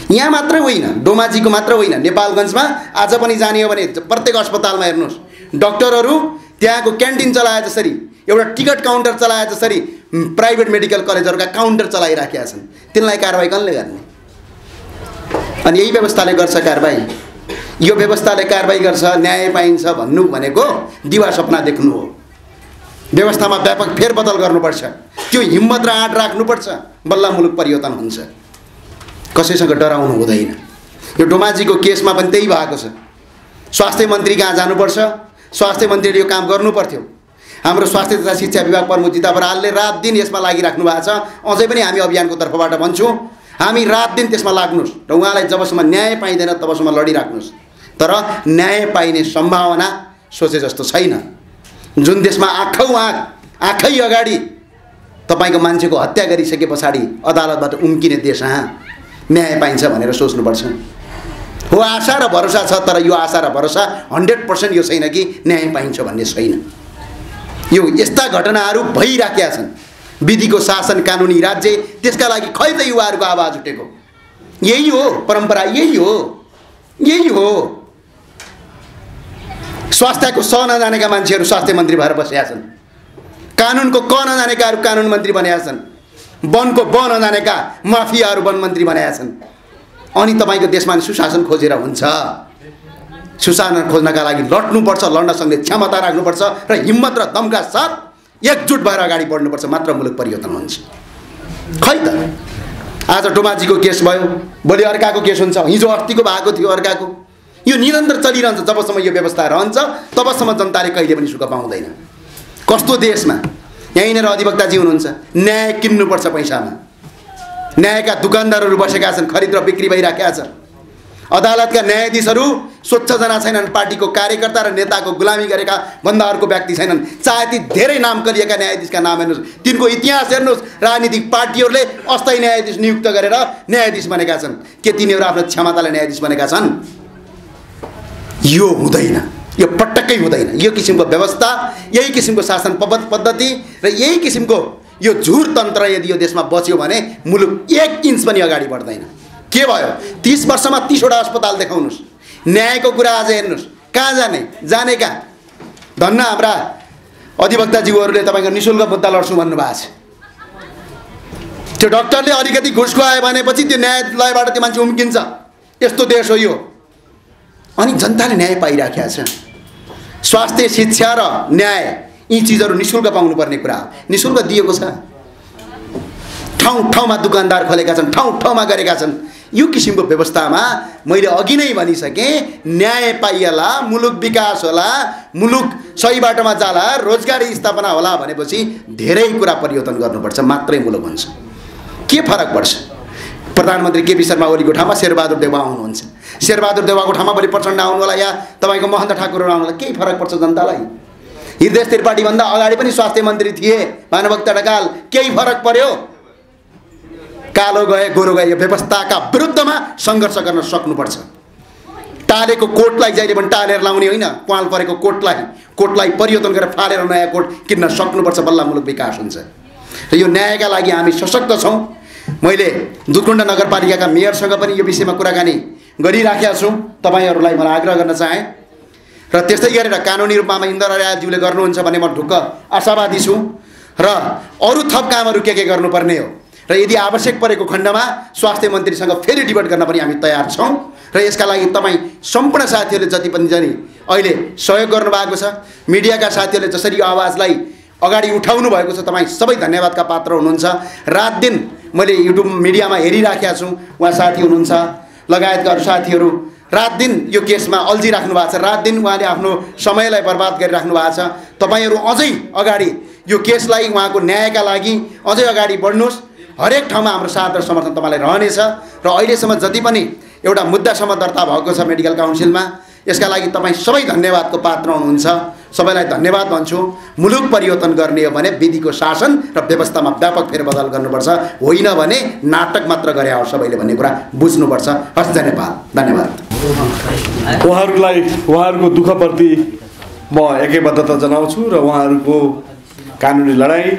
यहाँ मात्रै होइन, डोमाजीको मात्र होइन, नेपालगञ्जमा आज पनि जाने हो भने प्रत्येक अस्पतालमा हेर्नुहोस्, डाक्टरहरू त्यहाँको क्यान्टिन चलाए जसरी, एउटा टिकट काउन्टर चलाए जसरी प्राइभेट मेडिकल कलेजहरूका काउन्टर चलाइराखेका छन्। तिनलाई कारबाही कसले गर्ने? अनि यही व्यवस्थाले गर्छ कारबाही। यो व्यवस्थाले कारबाही गर्छ, न्याय पाइन्छ भन्नु भनेको दिवा सपना देख्नु हो। व्यवस्थामा व्यापक फेरबदल गर्नुपर्छ। त्यो हिम्मत र आँट राख्नुपर्छ, बल्ल मुलुक परिवर्तन हुन्छ। कसैसँग डराउनु हुँदैन। यो डोमाजीको केसमा पनि त्यही भएको छ। स्वास्थ्य मन्त्री कहाँ जानुपर्छ, स्वास्थ्य मन्त्रीले यो काम गर्नुपर्थ्यो। हाम्रो स्वास्थ्य तथा शिक्षा विभाग प्रमुख जिता बरालले रात दिन यसमा लागिराख्नु भएको छ। अझै पनि हामी अभियानको तर्फबाट भन्छौँ, हामी रात दिन त्यसमा लाग्नुहोस् र उहाँलाई जबसम्म न्याय पाइँदैन तबसम्म लडिराख्नुहोस्। तर न्याय पाइने सम्भावना सोचे जस्तो छैन। जुन देशमा आँखै अगाडि तपाईँको मान्छेको हत्या गरिसके पछाडि अदालतबाट उम्किने देश न्याय पाइन्छ भनेर सोच्नुपर्छ। हो, आशा र भरोसा छ, तर यो आशा र भरोसा 100% यो छैन कि न्याय पाइन्छ भन्ने छैन। यो यस्ता घटनाहरू भइराखेका छन्। विधिको शासन, कानुनी राज्य, त्यसका लागि खै त युवाहरूको आवाज उठेको? यही हो परम्परा, यही हो। स्वास्थ्यको स नजानेका मान्छेहरू स्वास्थ्य मन्त्री भएर बसेका छन्। कानुनको क नजानेकाहरू कानुन मन्त्री बनेका छन्। वनको ब नजानेका माफियाहरू वन मन्त्री बनेका छन्। अनि तपाईँको देशमा सुशासन खोजेर हुन्छ। सुशासन खोज्नका लागि लड्नुपर्छ, लड्न सक्ने क्षमता राख्नुपर्छ र हिम्मत र दमका साथ एकजुट भएर अगाडि बढ्नुपर्छ, मात्र मुलुक परिवर्तन हुन्छ। खै त आज डोमाजीको केस भयो, भोलि अर्काको केस हुन्छ, हिजो अस्तिको भएको थियो अर्काको। यो निरन्तर चलिरहन्छ। जबसम्म यो व्यवस्था रहन्छ तबसम्म जनताले कहिले पनि सुख पाउँदैन। कस्तो देशमा यहीँनिर अधिवक्ताजी हुनुहुन्छ, न्याय किन्नुपर्छ पैसामा। न्यायका दुकानदारहरू बसेका छन्, खरिद र बिक्री भइराखेका छ। अदालतका न्यायाधीशहरू स्वच्छ जना छैनन्, पार्टीको कार्यकर्ता र नेताको गुलामी गरेका भन्दा अर्को व्यक्ति छैनन्। चाहे ती धेरै नाम कलिएका न्यायाधीशका नाम हेर्नुहोस्, तिनको इतिहास हेर्नुहोस्। राजनीतिक पार्टीहरूले अस्थायी न्यायाधीश नियुक्त गरेर न्यायाधीश बनेका छन्। के तिनीहरू आफ्नो क्षमताले न्यायाधीश बनेका छन्? यो हुँदैन, यो पटक्कै हुँदैन। यो किसिमको व्यवस्था, यही किसिमको शासन पद्धति र यही किसिमको यो झुर तन्त्र यदि यो देशमा बच्यो भने मुलुक 1 इन्च पनि अगाडि बढ्दैन। के भयो? 30 वर्षमा 30 वटा अस्पताल देखाउनुहोस्। न्यायको कुरा आज हेर्नुहोस्, कहाँ जाने कहाँ? धन्न हाम्रा अधिवक्ताज्यूहरूले तपाईँको निःशुल्क मुद्दा लड्छु भन्नुभएको छ। त्यो डाक्टरले अलिकति घुस खुवायो भनेपछि त्यो न्यायालयबाट त्यो मान्छे उम्किन्छ। यस्तो देश हो यो। अनि जनताले न्याय पाइराखेका छ। स्वास्थ्य, शिक्षा र न्याय, यी चिजहरू निःशुल्क पाउनुपर्ने कुरा हो। निःशुल्क दिएको छ। ठाउँ ठाउँमा दुकानदार खोलेका छन्, ठाउँ ठाउँमा गरेका छन्। यो किसिमको व्यवस्थामा मैले अघि नै भनिसकेँ, न्याय पाइएला, मुलुक विकास होला, मुलुक सही बाटोमा जाला, रोजगारी स्थापना होला भनेपछि धेरै कुरा परिवर्तन गर्नुपर्छ, मात्रै मुलुक हुन्छ। के फरक पर्छ? प्रधानमन्त्री केपी शर्मा ओलीको ठाउँमा शेरबहादुर देउवा आउनुहुन्छ, शेरबहादुर देउवाको ठाउँमा भोलि प्रचण्ड आउनु होला, या तपाईँको महन्त ठाकुरहरू आउनु होला। केही फरक पर्छ जनतालाई? हृदय त्रिपाठीभन्दा अगाडि पनि स्वास्थ्य मन्त्री थिए भानुभक्त ढकाल। केही फरक पर्यो? कालो गए गोरो गए, यो व्यवस्थाका विरुद्धमा सङ्घर्ष गर्न सक्नुपर्छ। टालेको कोटलाई जहिले पनि टालेर लाउने होइन, क्वाल परेको कोटलाई परिवर्तन गरेर फालेर नयाँ कोट किन्न सक्नुपर्छ, बल्ल मुलुक विकास हुन्छ। र यो न्यायका लागि हामी सशक्त छौँ। मैले दुधकुण्ड नगरपालिकाका मेयरसँग पनि यो विषयमा कुराकानी गरिराखेका छु। तपाईँहरूलाई मलाई आग्रह गर्न चाहेँ र त्यस्तै गरेर कानुनी रूपमा इन्द्र रायज्यूले गर्नुहुन्छ भने म ढुक्क आशावादी छु। र अरू थप कामहरू के गर्नुपर्ने हो र यदि आवश्यक परेको खण्डमा स्वास्थ्य मन्त्रीसँग फेरि डिबेट गर्न पनि हामी तयार छौँ। र यसका लागि तपाईँ सम्पूर्ण साथीहरूले जति पनि अहिले सहयोग गर्नुभएको छ, मिडियाका साथीहरूले जसरी यो आवाजलाई अगाडि उठाउनु भएको छ, तपाईँ सबै धन्यवादका पात्र हुनुहुन्छ। रात दिन मैले युट्युब मिडियामा हेरिराखेका छु, उहाँ साथी हुनुहुन्छ लगायतका अरू साथीहरू रात दिन यो केसमा अल्झिराख्नु भएको छ। रात दिन उहाँले आफ्नो समयलाई बर्बाद गरिराख्नु भएको छ। तपाईँहरू अझै अगाडि यो केसलाई, उहाँको न्यायका लागि अझै अगाडि बढ्नुहोस्। हरेक ठाउँमा हाम्रो साथ र समर्थन तपाईँलाई रहनेछ। र अहिलेसम्म जति पनि एउटा मुद्दासम्म दर्ता भएको छ मेडिकल काउन्सिलमा, यसका लागि तपाईँ सबै धन्यवादको पात्र हुनुहुन्छ। सबैलाई धन्यवाद भन्छु। मुलुक परिवर्तन गर्ने हो भने विधिको शासन र व्यवस्थामा व्यापक फेरबदल गर्नुपर्छ, होइन भने नाटक मात्र गरे हो सबैले भन्ने कुरा बुझ्नुपर्छ। हस्, जय नेपाल। धन्यवाद। उहाँहरूको दुःखप्रति म एकैबद्धता जनाउँछु र उहाँहरूको कानुनी लडाइँ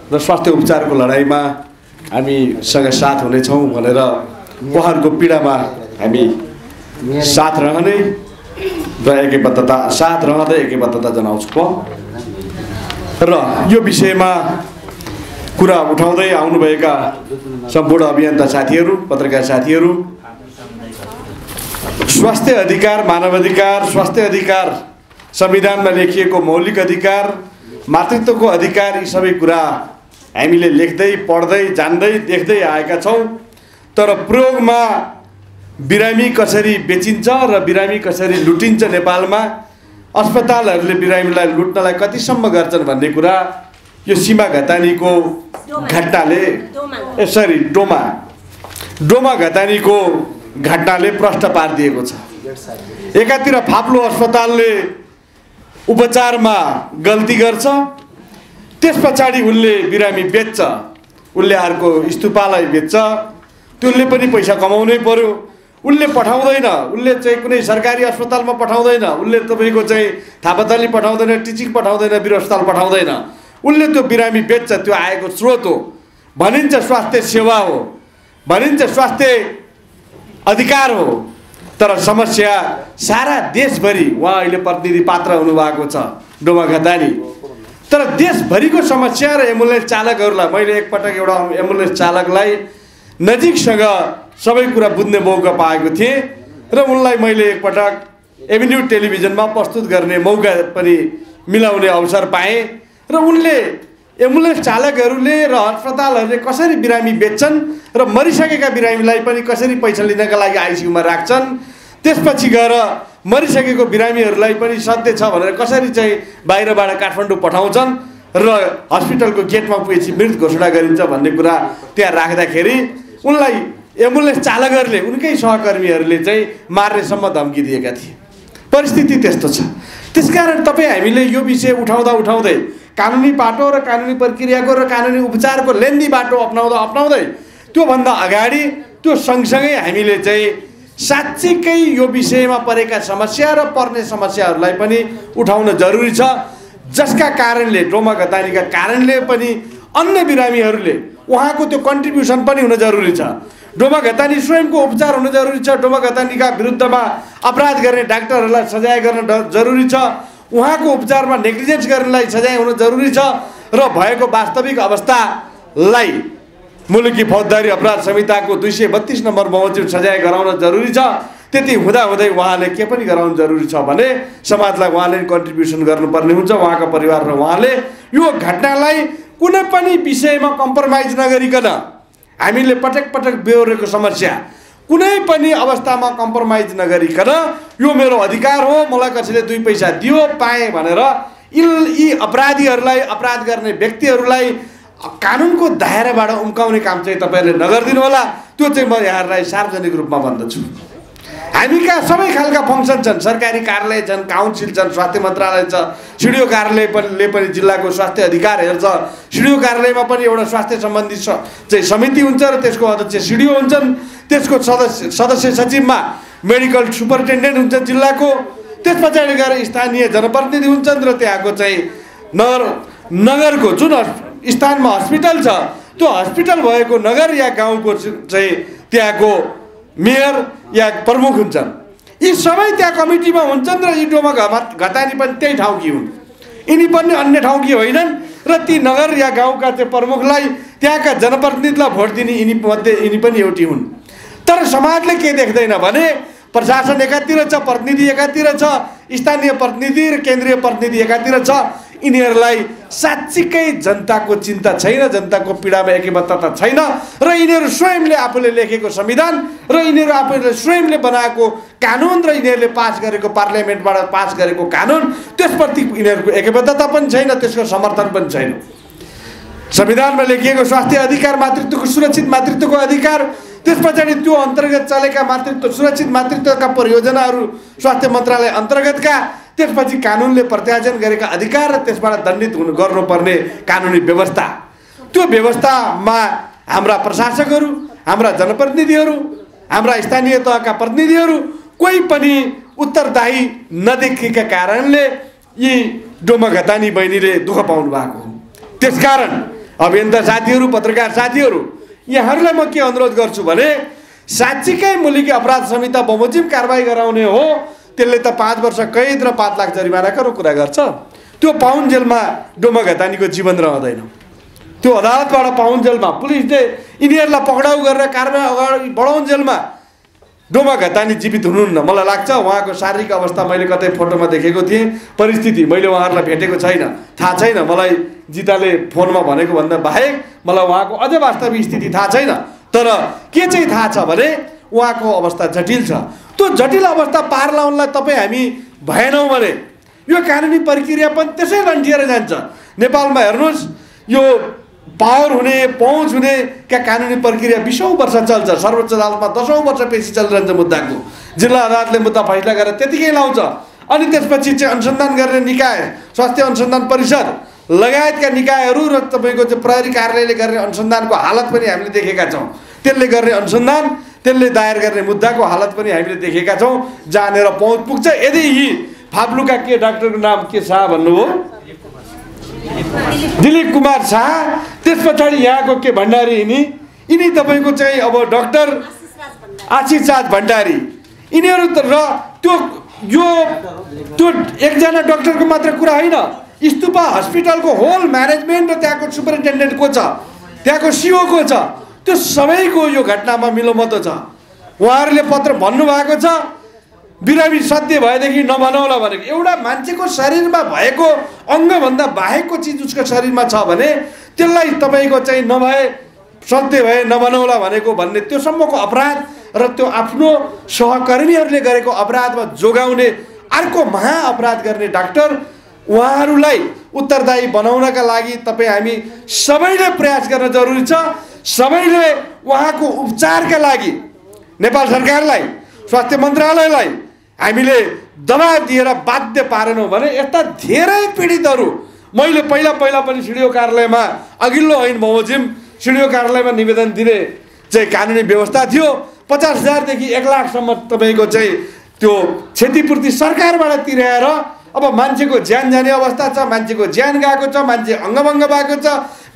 र स्वास्थ्य उपचारको लडाइँमा हामीसँग साथ हुनेछौँ भनेर उहाँहरूको पीडामा हामी साथ रहँदै एकैबद्धता जनाउँछु। र यो विषयमा कुरा उठाउँदै आउनुभएका सम्पूर्ण अभियन्ता साथीहरू, पत्रकार साथीहरू, स्वास्थ्य अधिकार, मानव अधिकार, स्वास्थ्य अधिकार संविधानमा लेखिएको मौलिक अधिकार मातृत्वको अधिकार यी सबै कुरा हामीले लेख्दै पढ्दै जान्दै देख्दै आएका छौँ। तर प्रयोगमा बिरामी कसरी बेचिन्छ र बिरामी कसरी लुटिन्छ नेपालमा, अस्पतालहरूले बिरामीलाई लुट्नलाई कतिसम्म गर्छन् भन्ने कुरा यो सीमा घतानीको घटनाले डोमा घतानीको घटनाले प्रश्न पारिदिएको छ। एकातिर फाप्लो अस्पतालले उपचारमा गल्ती गर्छ, त्यस पछाडि उनले बिरामी बेच्छ, उनले अर्को स्तुपालाई बेच्छ, त्यसले पनि पैसा कमाउनै पर्यो। उनले पठाउँदैन, उनले चाहिँ कुनै सरकारी अस्पतालमा पठाउँदैन, उनले तपाईँको चाहिँ थापाताली पठाउँदैन, टिचिङ पठाउँदैन, वीर अस्पताल पठाउँदैन, उनले त्यो बिरामी बेच्छ। त्यो आएको स्रोत हो, भनिन्छ स्वास्थ्य सेवा हो, भनिन्छ स्वास्थ्य अधिकार हो। तर समस्या सारा देशभरि उहाँ अहिले प्रतिनिधि पात्र हुनुभएको छ डोमा घतानी। तर देशभरिको समस्या र एम्बुलेन्स चालकहरूलाई मैले एकपटक एउटा एम्बुलेन्स चालकलाई नजिकसँग सबै कुरा बुझ्ने मौका पाएको थिएँ र उनलाई मैले एकपटक एभिन्यू टेलिभिजनमा प्रस्तुत गर्ने मौका पनि मिलाउने अवसर पाएँ र उनले एम्बुलेन्स चालकहरूले र अस्पतालहरूले कसरी बिरामी बेच्छन् र मरिसकेका बिरामीलाई पनि कसरी पैसा लिनका लागि आइसियुमा राख्छन्, त्यसपछि गएर मरिसकेको बिरामीहरूलाई पनि सत्य छ भनेर कसरी चाहिँ बाहिरबाट काठमाडौँ पठाउँछन् र हस्पिटलको गेटमा पुगेपछि मृत घोषणा गरिन्छ भन्ने कुरा त्यहाँ राख्दाखेरि उनलाई एम्बुलेन्स चालकहरूले, उनकै सहकर्मीहरूले चाहिँ मार्नेसम्म धम्की दिएका थिए। परिस्थिति त्यस्तो छ। त्यसकारण तपाईँ हामीले यो विषय उठाउँदै कानुनी बाटो र कानुनी प्रक्रियाको र कानुनी उपचारको लेन्दी बाटो अपनाउँदै त्योभन्दा अगाडि त्यो सँगसँगै हामीले चाहिँ साँच्चीकै यो विषयमा परेका समस्या र पर्ने समस्याहरूलाई पनि उठाउन जरुरी छ, जसका कारणले डोमा घतानीका कारणले पनि अन्य बिरामीहरूले उहाँको त्यो कन्ट्रिब्युसन पनि हुन जरुरी छ। डोमा घतानी स्वयंको उपचार हुन जरुरी छ। डोमा घतानीका विरुद्धमा अपराध गर्ने डाक्टरहरूलाई सजाय गर्न जरुरी छ। उहाँको उपचारमा नेग्लिजेन्स गर्नेलाई सजाय हुन जरुरी छ र भएको वास्तविक अवस्थालाई मुलुकी फौजदारी अपराध संहिताको 232 नम्बर बमोजिम सजाय गराउन जरुरी छ। त्यति हुँदाहुँदै उहाँले के पनि गराउनु जरुरी छ भने समाजलाई उहाँले कन्ट्रिब्युसन गर्नुपर्ने हुन्छ, उहाँको परिवार र उहाँले यो घटनालाई कुनै पनि विषयमा कम्प्रोमाइज नगरिकन हामीले पटक पटक बेहोरेको समस्या कुनै पनि अवस्थामा कम्प्रोमाइज नगरिकन यो मेरो अधिकार हो, मलाई कसैले 2 पैसा दियो पाएँ भनेर यी अपराधीहरूलाई, अपराध गर्ने व्यक्तिहरूलाई कानुनको दायराबाट उम्काउने काम चाहिँ तपाईँहरूले नगरिदिनु होला। त्यो चाहिँ म यहाँहरूलाई सार्वजनिक रूपमा भन्दछु। हामीका सबै खालका फङ्सन छन्, सरकारी कार्यालय छन्, काउन्सिल छन्, स्वास्थ्य मन्त्रालय छ, सिडिओ कार्यालयले पनि जिल्लाको स्वास्थ्य अधिकार हेर्छ। सिडिओ कार्यालयमा पनि एउटा स्वास्थ्य सम्बन्धी चाहिँ समिति हुन्छ र त्यसको अध्यक्ष सिडिओ हुन्छन्, त्यसको सदस्य सचिवमा मेडिकल सुपरिन्टेन्डेन्ट हुन्छ जिल्लाको, त्यस पछाडि गएर स्थानीय जनप्रतिनिधि हुन्छन् र त्यहाँको चाहिँ नगरको जुन स्थानमा हस्पिटल छ त्यो हस्पिटल भएको नगर या गाउँको चाहिँ त्यहाँको मेयर या प्रमुख हुन्छन्। यी सबै त्यहाँ कमिटीमा हुन्छन् र यी डोमा घतानी पनि त्यही ठाउँकी हुन्, यिनी पनि अन्य ठाउँकी होइनन् र ती नगर या गाउँका त्यो प्रमुखलाई त्यहाँका जनप्रतिनिधिलाई भोट दिने यिनी पनि एउटी हुन्। तर समाजले के देख्दैन भने प्रशासन एकातिर छ, प्रतिनिधि एकातिर छ, स्थानीय प्रतिनिधि र केन्द्रीय प्रतिनिधि एकातिर छ, यिनीहरूलाई साँच्चीकै जनताको चिन्ता छैन, जनताको पीडामा एकबद्धता छैन र यिनीहरू स्वयंले आफूले लेखेको संविधान र यिनीहरू आफूले स्वयंले बनाएको कानुन र यिनीहरूले पास गरेको पार्लियामेन्टबाट पास गरेको कानुन त्यसप्रति यिनीहरूको एकबद्धता पनि छैन, त्यसको समर्थन पनि छैन। संविधानमा लेखिएको स्वास्थ्य अधिकार, मातृत्वको सुरक्षित मातृत्वको अधिकार, त्यस पछाडि त्यो अन्तर्गत चलेका मातृत्व सुरक्षित मातृत्वका परियोजनाहरू स्वास्थ्य मन्त्रालय अन्तर्गतका, त्यसपछि कानुनले प्रत्यार्जन गरेका अधिकार र त्यसबाट दण्डित गर्नुपर्ने कानुनी व्यवस्था, त्यो व्यवस्थामा हाम्रा प्रशासकहरू, हाम्रा जनप्रतिनिधिहरू, हाम्रा स्थानीय तहका प्रतिनिधिहरू कोही पनि उत्तरदायी नदेखेका कारणले यी डोमा घतानी बहिनीले दुःख पाउनु भएको हो। त्यसकारण अभियन्ता साथीहरू, पत्रकार साथीहरू, यहाँहरूलाई म के अनुरोध गर्छु भने साँच्चीकै मुलुकी अपराध संहिता बमोजिम कारबाही गराउने हो, त्यसले त 5 वर्ष कैद र 5 लाख जरिमानाको कुरा गर्छ। त्यो पाउन्ड जेलमा डोमा घतानीको जीवन रहँदैन। त्यो अदालतबाट पाउन्ड जेलमा पुलिसले यिनीहरूलाई पक्राउ गरेर कारबाही अगाडि बढाउन जेलमा डोमा घतानी जीवित हुनुहुन्न मलाई लाग्छ। उहाँको शारीरिक अवस्था मैले कतै फोटोमा देखेको थिएँ, परिस्थिति मैले उहाँहरूलाई भेटेको छैन, थाहा छैन मलाई। जिताले फोनमा भनेको भन्दा बाहेक मलाई उहाँको अझै वास्तविक स्थिति थाहा छैन। तर के चाहिँ थाहा छ भने उहाँको अवस्था जटिल छ। त्यो जटिल अवस्था पार लाउनलाई तपाईँ हामी भएनौँ भने यो कानुनी प्रक्रिया पनि त्यसै लन्ठिएर जान्छ। नेपालमा हेर्नुहोस्, यो पावर हुने, पहुँच हुने क्या कानुनी प्रक्रिया 20औं वर्ष चल्छ। सर्वोच्च अदालतमा 10औं वर्ष पेशी चलिरहन्छ मुद्दाको। जिल्ला अदालतले मुद्दा फैसला गरेर त्यतिकै लाउँछ। अनि त्यसपछि चाहिँ अनुसन्धान गर्ने निकाय, स्वास्थ्य अनुसन्धान परिषद लगायतका निकायहरू र तपाईँको चाहिँ प्रहरी कार्यालयले गर्ने अनुसन्धानको हालत पनि हामीले देखेका छौँ। त्यसले गर्ने अनुसन्धान, त्यसले दायर गर्ने मुद्दाको हालत पनि हामीले देखेका छौँ, जहाँनिर पहुँच पुग्छ। यदि यी फाप्लुका के डाक्टरको नाम के शाह भन्नुभयो, दिलीप कुमार शाह, त्यस पछाडि यहाँको के भण्डारी, यिनी तपाईँको चाहिँ अब डाक्टर आशिष राज भण्डारी, यिनीहरू र त्यो एकजना डाक्टरको मात्र कुरा होइन, स्तुपा हस्पिटलको होल म्यानेजमेन्ट र त्यहाँको सुपरिन्टेन्डेन्ट को छ, त्यहाँको सिओ को छ, त्यो सबैको यो घटनामा मिलोमतो छ। उहाँहरूले पत्र भन्नुभएको छ बिरामी सत्य भएदेखि नबनाउला भनेको। एउटा मान्छेको शरीरमा भएको अङ्गभन्दा बाहेकको चिज उसको शरीरमा छ भने त्यसलाई तपाईँको चाहिँ नभए सत्य भए नबनाउला भनेको भन्ने त्यो सम्मको अपराध र त्यो आफ्नो सहकर्मीहरूले गरेको अपराधमा जोगाउने अर्को महाअपराध गर्ने डाक्टर, उहाँहरूलाई उत्तरदायी बनाउनका लागि तपाईँ हामी सबैले प्रयास गर्न जरुरी छ। सबैले उहाँको उपचारका लागि नेपाल सरकारलाई, स्वास्थ्य मन्त्रालयलाई हामीले दबाब दिएर बाध्य पारेनौँ भने यस्ता धेरै पीडितहरू, मैले पहिला पनि सिडिओ कार्यालयमा अघिल्लो ऐन बमोजिम सिडिओ कार्यालयमा निवेदन दिने चाहिँ कानुनी व्यवस्था थियो। 50,000 देखि 1 लाखसम्म तपाईँको चाहिँ त्यो क्षतिपूर्ति सरकारबाट तिराएर अब मान्छेको ज्यान जाने अवस्था छ, मान्छेको ज्यान गएको छ, मान्छे अङ्गभङ्ग भएको छ,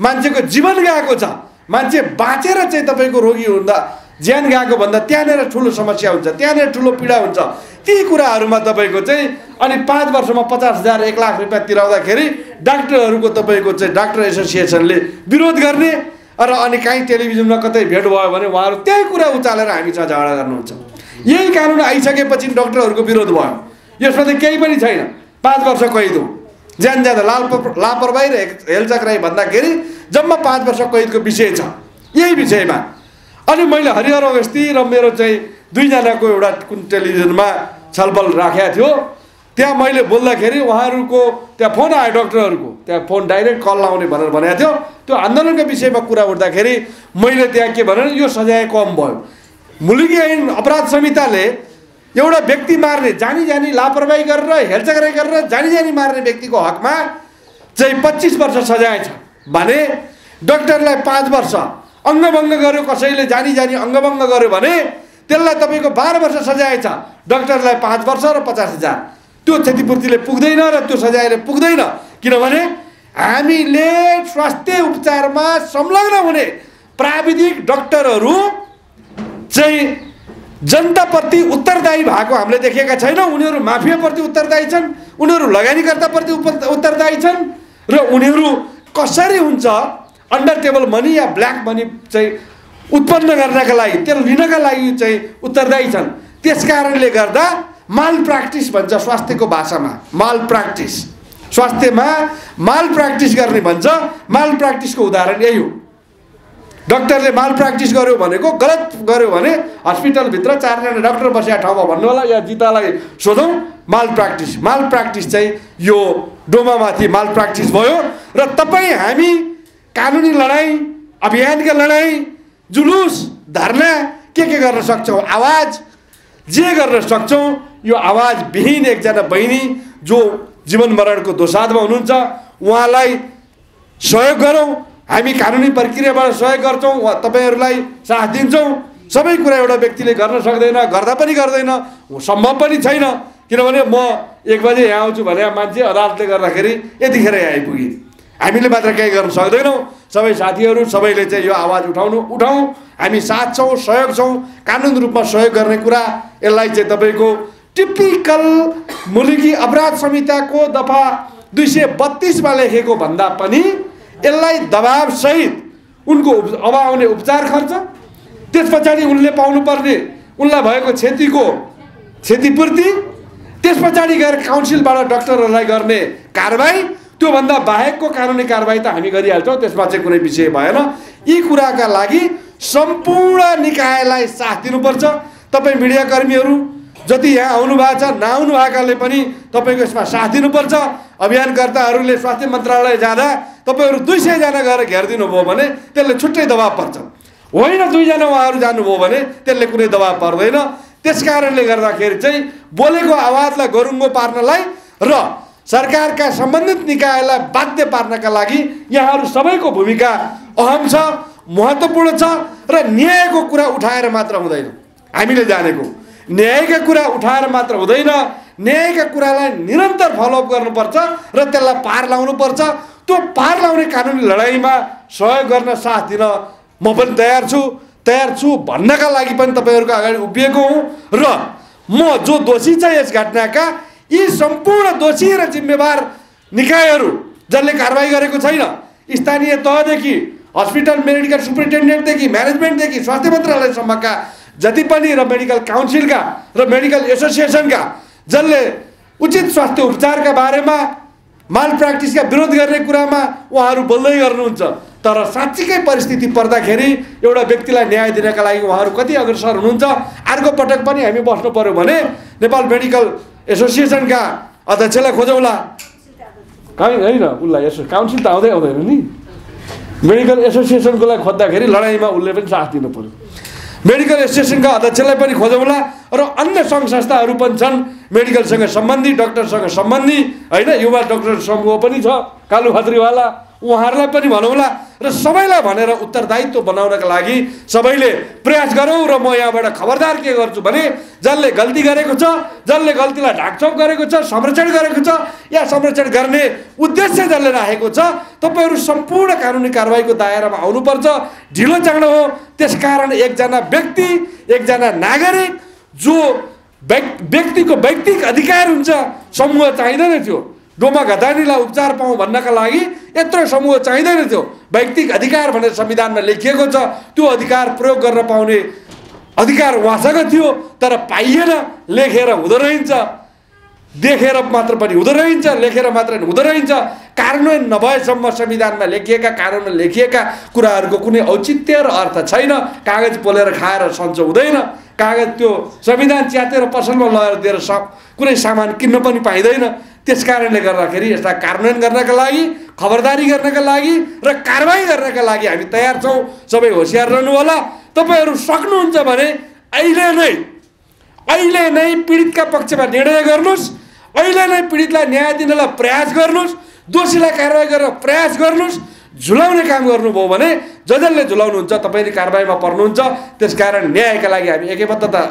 मान्छेको जीवन गएको छ। मान्छे बाँचेर चाहिँ तपाईँको रोगी हुँदा ज्यान गएको भन्दा त्यहाँनिर ठुलो समस्या हुन्छ, त्यहाँनिर ठुलो पीडा हुन्छ। ती कुराहरूमा तपाईँको चाहिँ अनि 5 वर्षमा 50,000 1 लाख रुपियाँ तिराउँदाखेरि डाक्टरहरूको तपाईँको चाहिँ डाक्टर एसोसिएसनले विरोध गर्ने र अनि काहीँ टेलिभिजनमा कतै भेट भयो भने उहाँहरू त्यही कुरा उचालेर हामीसँग झगडा गर्नुहुन्छ। यही कानुन आइसकेपछि डाक्टरहरूको विरोध भयो। यसमा चाहिँ केही पनि छैन। 5 वर्ष कैद हो, ज्यान जाँदा लापरवाही र हेलचक्राइ भन्दाखेरि जम्मा 5 वर्ष कैदको विषय छ यही विषयमा। अनि मैले हरिहर अवस्थी र मेरो चाहिँ 2 जनाको एउटा कुन टेलिभिजनमा छलफल राखेको थियो, त्यहाँ मैले बोल्दाखेरि उहाँहरूको त्यहाँ फोन आयो, डाक्टरहरूको त्यहाँ फोन डाइरेक्ट कल लाउने भनेर भनेको थियो। त्यो आन्दोलनको विषयमा कुरा उठ्दाखेरि मैले त्यहाँ के भने यो सजाय कम भयो। मुलुकी ऐन अपराध संहिताले एउटा व्यक्ति मार्ने, जानी लापरवाही गरेर हेलचक्राइ गरेर जानी मार्ने व्यक्तिको हकमा चाहिँ 25 वर्ष सजाय छ भने डाक्टरलाई 5 वर्ष, अङ्गभङ्ग गर्यो कसैले जानी अङ्गभङ्ग गर्यो भने त्यसलाई तपाईँको 12 वर्ष सजाय छ, डाक्टरलाई 5 वर्ष र 50,000। त्यो क्षतिपूर्तिले पुग्दैन र त्यो सजायले पुग्दैन, किनभने हामीले स्वास्थ्य उपचारमा संलग्न हुने प्राविधिक डाक्टरहरू चाहिँ जनताप्रति उत्तरदायी भएको हामीले देखेका छैनौँ। उनीहरू माफियाप्रति उत्तरदायी छन्, उनीहरू लगानीकर्ताप्रति उत्तरदायी छन् र उनीहरू कसरी हुन्छ अन्डर टेबल मनी या ब्ल्याक मनी चाहिँ उत्पन्न गर्नका लागि, त्यसलाई लिनका लागि चाहिँ उत्तरदायी छन्। त्यस कारणले गर्दा माल प्र्याक्टिस भन्छ स्वास्थ्यको भाषामा, माल प्र्याक्टिस, स्वास्थ्यमा माल प्र्याक्टिस गर्ने भन्छ। माल प्र्याक्टिसको उदाहरण यही हो। डाक्टरले माल प्र्याक्टिस गर्यो भनेको, गलत गर्यो भने हस्पिटलभित्र 4 जना डाक्टर बसेका ठाउँमा भन्नु होला या जितालाई सोधौँ माल प्र्याक्टिस चाहिँ यो डोमामाथि माल प्र्याक्टिस भयो। र तपाईँ हामी कानुनी लडाइँ, अभियानका लडाइँ, जुलुस, धरना के गर्न सक्छौँ, आवाज जे गर्न सक्छौँ। यो आवाजविहीन एकजना बहिनी जो जीवन मरणको दोसाधमा हुनुहुन्छ उहाँलाई सहयोग गरौँ। हामी कानुनी प्रक्रियाबाट सहयोग गर्छौँ, तपाईँहरूलाई साथ दिन्छौँ। सबै कुरा एउटा व्यक्तिले गर्न सक्दैन, गर्दा पनि गर्दैन, सम्भव पनि छैन। किनभने म 1 बजे यहाँ आउँछु भने मान्छे अदालतले गर्दाखेरि यतिखेर यहाँ आइपुगे। हामीले मात्र केही गर्न सक्दैनौँ। सबै साथीहरू सबैले चाहिँ यो आवाज उठाउँ। हामी साथ छौँ, सहयोग छौँ। कानुन रूपमा सहयोग गर्ने कुरा यसलाई चाहिँ तपाईँको टिपिकल मुलुकी अपराध संहिताको दफा 232 मा लेखेको भन्दा पनि यसलाई दबावसहित उनको अब आउने उपचार खर्च, त्यस पछाडि उनले पाउनुपर्ने उनलाई भएको क्षतिपूर्ति, त्यस पछाडि गएर काउन्सिलबाट डाक्टरहरूलाई गर्ने कारबाही, त्योभन्दा बाहेकको कानुनी कारबाही त हामी गरिहाल्छौँ, त्यसमा चाहिँ कुनै विषय भएन। यी कुराका लागि सम्पूर्ण निकायलाई साथ दिनुपर्छ। तपाईँ मिडियाकर्मीहरू जति यहाँ आउनु भएको छ, नआउनु भएकाले पनि तपाईँको यसमा साथ दिनुपर्छ। अभियानकर्ताहरूले स्वास्थ्य मन्त्रालय जाँदा तपाईँहरू 200 जना गएर घेरिदिनु भयो भने त्यसले छुट्टै दबाब पर्छ, होइन 2 जना उहाँहरू जानुभयो भने त्यसले कुनै दबाब पर्दैन। त्यस कारणले गर्दाखेरि चाहिँ बोलेको आवाजलाई गरुङ्गो पार्नलाई र सरकारका सम्बन्धित निकायलाई बाध्य पार्नका लागि यहाँहरू सबैको भूमिका अहम छ, महत्त्वपूर्ण छ। र न्यायको कुरा उठाएर मात्र हुँदैन, हामीले जानेको न्यायका कुरा उठाएर मात्र हुँदैन, न्यायका कुरालाई निरन्तर फलोअप गर्नुपर्छ र त्यसलाई पार लाउनुपर्छ। त्यो पार लाउने कानुनी लडाइँमा सहयोग गर्न, साथ दिन म पनि तयार छु भन्नका लागि पनि तपाईँहरूको अगाडि उभिएको हुँ। र म जो दोषी छ यस घटनाका, यी सम्पूर्ण दोषी र जिम्मेवार निकायहरू जसले कारबाही गरेको छैन, स्थानीय तहदेखि हस्पिटल मेडिकल सुपरिन्टेन्डेन्टदेखि म्यानेजमेन्टदेखि स्वास्थ्य मन्त्रालयसम्मका जति पनि र मेडिकल काउन्सिलका र मेडिकल एसोसिएसनका जसले उचित स्वास्थ्य उपचारका बारेमा माल प्र्याक्टिसका विरोध गर्ने कुरामा उहाँहरू बोल्दै गर्नुहुन्छ। तर साँच्चीकै परिस्थिति पर्दाखेरि एउटा व्यक्तिलाई न्याय दिनका लागि उहाँहरू कति अग्रसर हुनुहुन्छ। अर्को पटक पनि हामी बस्नु पर्यो भने नेपाल मेडिकल एसोसिएसनका अध्यक्षलाई खोजौँला, होइन उसलाई यसो काउन्सिल त आउँदैन नि, मेडिकल एसोसिएसनकोलाई खोज्दाखेरि लडाइँमा उसले पनि साथ दिनु पर्यो। मेडिकल एसोसिएसनका अध्यक्षलाई पनि खोजौँला र अन्य सङ्घ संस्थाहरू पनि छन् मेडिकलसँग सम्बन्धी, डाक्टरसँग सम्बन्धी, होइन युवा डाक्टर समूह पनि छ कालु खत्रीवाला, उहाँहरूलाई पनि भनौँला र सबैलाई भनेर उत्तरदायित्व बनाउनका लागि सबैले प्रयास गरौँ। र म यहाँबाट खबरदार के गर्छु भने जसले गल्ती गरेको छ, जसले गल्तीलाई ढाकछोप गरेको छ, संरक्षण गरेको छ या संरक्षण गर्ने उद्देश्य जसले राखेको छ, तपाईँहरू सम्पूर्ण कानुनी कारबाहीको दायरामा आउनुपर्छ। ढिलो चाँडो हो, त्यसकारण एकजना व्यक्ति, एकजना नागरिक जो व्यक्तिको व्यक्तिगत अधिकार हुन्छ, समूह चाहिँदैन थियो। डोमा घतानीलाई उपचार पाऊँ भन्नका लागि यत्रो समूह चाहिँदैन थियो। व्यक्तिगत अधिकार भनेर संविधानमा लेखिएको छ, त्यो अधिकार प्रयोग गर्न पाउने अधिकार उहाँसँग थियो, तर पाइएन। लेखेर हुँदो रहन्छ, देखेर मात्र पनि हुँदो रहन्छ, लेखेर मात्र हुँदो रहन्छ। कार्यान्वयन नभएसम्म संविधानमा लेखिएका, कानुनमा लेखिएका कुराहरूको कुनै औचित्य र अर्थ छैन। कागज पोलेर खाएर सन्चो हुँदैन, कागज त्यो संविधान च्यातेर पसलमा लगेर दिएर कुनै सामान किन्न पनि पाइँदैन। त्यस कारणले गर्दाखेरि यसलाई कार्यान्वयन गर्नका लागि, खबरदारी गर्नका लागि र कारबाही गर्नका लागि हामी तयार छौँ। सबै होसियार रहनु होला। तपाईँहरू सक्नुहुन्छ भने अहिले नै पीडितका पक्षमा निर्णय गर्नुहोस्, अहिले नै पीडितलाई न्याय दिनलाई प्रयास गर्नुहोस्, दोषीलाई कारबाही गरेर प्रयास गर्नुहोस्। झुलाउने काम गर्नुभयो भने जसले झुलाउनुहुन्छ तपाईँले कारबाहीमा पर्नुहुन्छ। त्यसकारण न्यायका लागि हामी एकबद्धता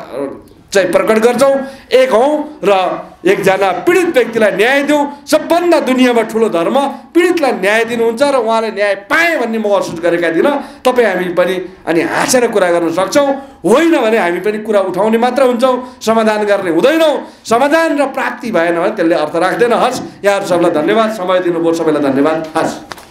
चाहिँ प्रकट गर्छौँ, एक हौँ र एकजना पीडित व्यक्तिलाई न्याय दिउँ। सबभन्दा दुनियाँमा ठुलो धर्म पीडितलाई न्याय दिनुहुन्छ र उहाँले न्याय पाए भन्ने महसुस गरेका दिन तपाईँ हामी पनि अनि हाँसेर कुरा गर्न सक्छौँ। होइन भने हामी पनि कुरा उठाउने मात्र हुन्छौँ, समाधान गर्ने हुँदैनौँ। समाधान र प्राप्ति भएन भने त्यसले अर्थ राख्दैन। हस्, यहाँहरू सबैलाई धन्यवाद, समय दिनुभयो, सबैलाई धन्यवाद। हस्।